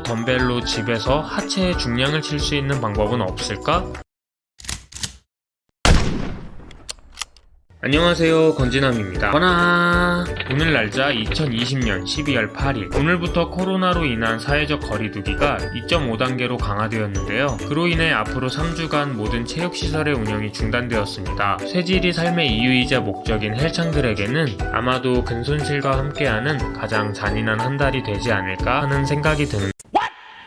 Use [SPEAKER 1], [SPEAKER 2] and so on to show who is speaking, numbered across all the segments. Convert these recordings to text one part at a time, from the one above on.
[SPEAKER 1] 덤벨로 집에서 하체의 중량을 칠 수 있는 방법은 없을까? 안녕하세요, 건진함입니다. 오늘 날짜 2020년 12월 8일. 오늘부터 코로나로 인한 사회적 거리두기가 2.5단계로 강화되었는데요. 그로 인해 앞으로 3주간 모든 체육시설의 운영이 중단되었습니다. 쇠질이 삶의 이유이자 목적인 헬창들에게는 아마도 근손실과 함께하는 가장 잔인한 한 달이 되지 않을까 하는 생각이 드는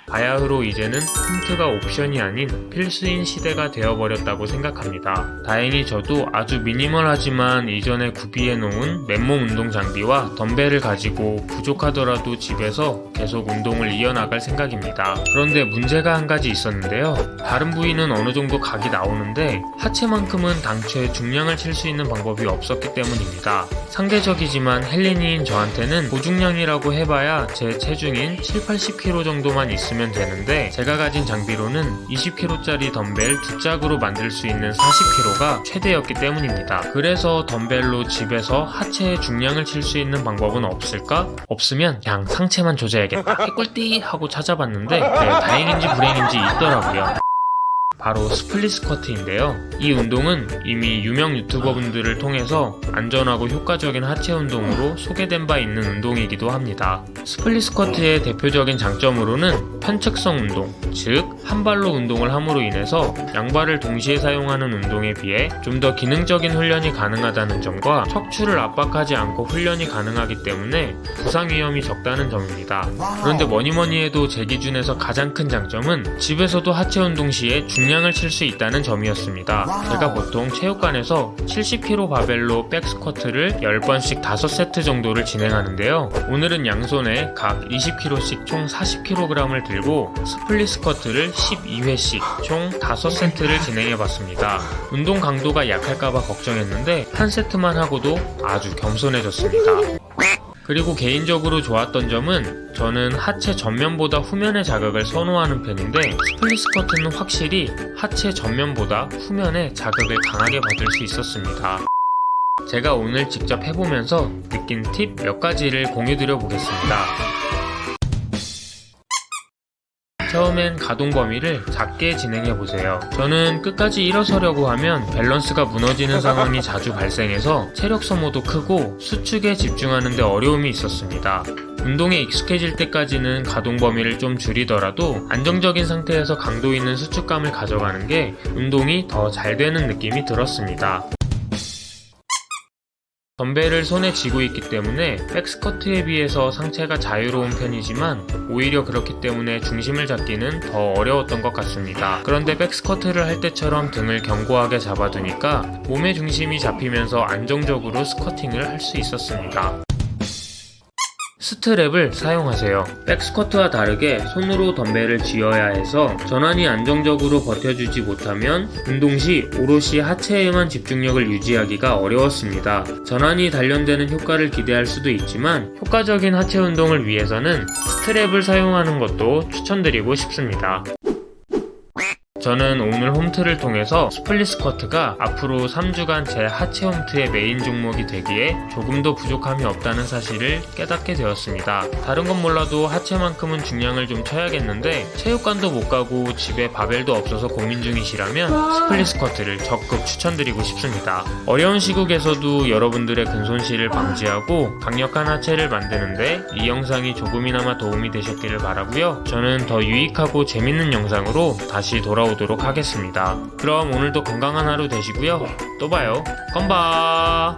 [SPEAKER 1] 바야흐로 이제는 홈트가 옵션이 아닌 필수인 시대가 되어버렸다고 생각합니다. 다행히 저도 아주 미니멀하지만 이전에 구비해놓은 맨몸 운동 장비와 덤벨을 가지고 부족하더라도 집에서 계속 운동을 이어나갈 생각입니다. 그런데 문제가 한 가지 있었는데요. 다른 부위는 어느 정도 각이 나오는데 하체만큼은 당초에 중량을 칠 수 있는 방법이 없었기 때문입니다. 상대적이지만 헬린이인 저한테는 고중량이라고 해봐야 제 체중인 7-80kg 정도만 있으면 되는데 제가 가진 장비로는 20kg짜리 덤벨 두 짝으로 만들 수 있는 40kg가 최대였기 때문입니다. 그래서 덤벨로 집에서 하체의 중량을 칠 수 있는 방법은 없을까? 없으면 그냥 상체만 조져야겠다. 꿀띠 하고 찾아봤는데 다행인지 불행인지 있더라고요. 바로 스플릿 스쿼트인데요. 이 운동은 이미 유명 유튜버분들을 통해서 안전하고 효과적인 하체 운동으로 소개된 바 있는 운동이기도 합니다. 스플릿 스쿼트의 대표적인 장점으로는 편측성 운동, 즉 한 발로 운동을 함으로 인해서 양발을 동시에 사용하는 운동에 비해 좀 더 기능적인 훈련이 가능하다는 점과 척추를 압박하지 않고 훈련이 가능하기 때문에 부상 위험이 적다는 점입니다. 그런데 뭐니뭐니 해도 제 기준에서 가장 큰 장점은 집에서도 하체 운동 시에 중량을 칠 수 있다는 점이었습니다. 제가 보통 체육관에서 70kg 바벨로 백스쿼트를 10번씩 5세트 정도를 진행하는데요. 오늘은 양손에 각 20kg씩 총 40kg을 들고 스플릿 스쿼트를 12회씩 총 5세트를 진행해봤습니다. 운동 강도가 약할까봐 걱정했는데 한 세트만 하고도 아주 겸손해졌습니다. 그리고 개인적으로 좋았던 점은 저는 하체 전면보다 후면의 자극을 선호하는 편인데 스플릿 스쿼트는 확실히 하체 전면보다 후면의 자극을 강하게 받을 수 있었습니다. 제가 오늘 직접 해보면서 느낀 팁 몇 가지를 공유드려 보겠습니다. 처음엔 가동 범위를 작게 진행해보세요. 저는 끝까지 일어서려고 하면 밸런스가 무너지는 상황이 자주 발생해서 체력 소모도 크고 수축에 집중하는 데 어려움이 있었습니다. 운동에 익숙해질 때까지는 가동 범위를 좀 줄이더라도 안정적인 상태에서 강도 있는 수축감을 가져가는 게 운동이 더 잘 되는 느낌이 들었습니다. 덤벨을 손에 쥐고 있기 때문에 백스쿼트에 비해서 상체가 자유로운 편이지만 오히려 그렇기 때문에 중심을 잡기는 더 어려웠던 것 같습니다. 그런데 백스쿼트를 할 때처럼 등을 견고하게 잡아두니까 몸의 중심이 잡히면서 안정적으로 스쿼팅을 할 수 있었습니다. 스트랩을 사용하세요. 백스쿼트와 다르게 손으로 덤벨을 쥐어야 해서 전환이 안정적으로 버텨주지 못하면 운동 시 오롯이 하체에만 집중력을 유지하기가 어려웠습니다. 전환이 단련되는 효과를 기대할 수도 있지만 효과적인 하체 운동을 위해서는 스트랩을 사용하는 것도 추천드리고 싶습니다. 저는 오늘 홈트를 통해서 스플릿 스쿼트가 앞으로 3주간 제 하체 홈트의 메인 종목이 되기에 조금도 부족함이 없다는 사실을 깨닫게 되었습니다. 다른 건 몰라도 하체만큼은 중량을 좀 쳐야겠는데 체육관도 못 가고 집에 바벨도 없어서 고민 중이시라면 스플릿 스쿼트를 적극 추천드리고 싶습니다. 어려운 시국에서도 여러분들의 근손실을 방지하고 강력한 하체를 만드는데 이 영상이 조금이나마 도움이 되셨기를 바라고요. 저는 더 유익하고 재밌는 영상으로 다시 돌아오도록 하겠습니다. 그럼 오늘도 건강한 하루 되시고요. 또 봐요. 건바.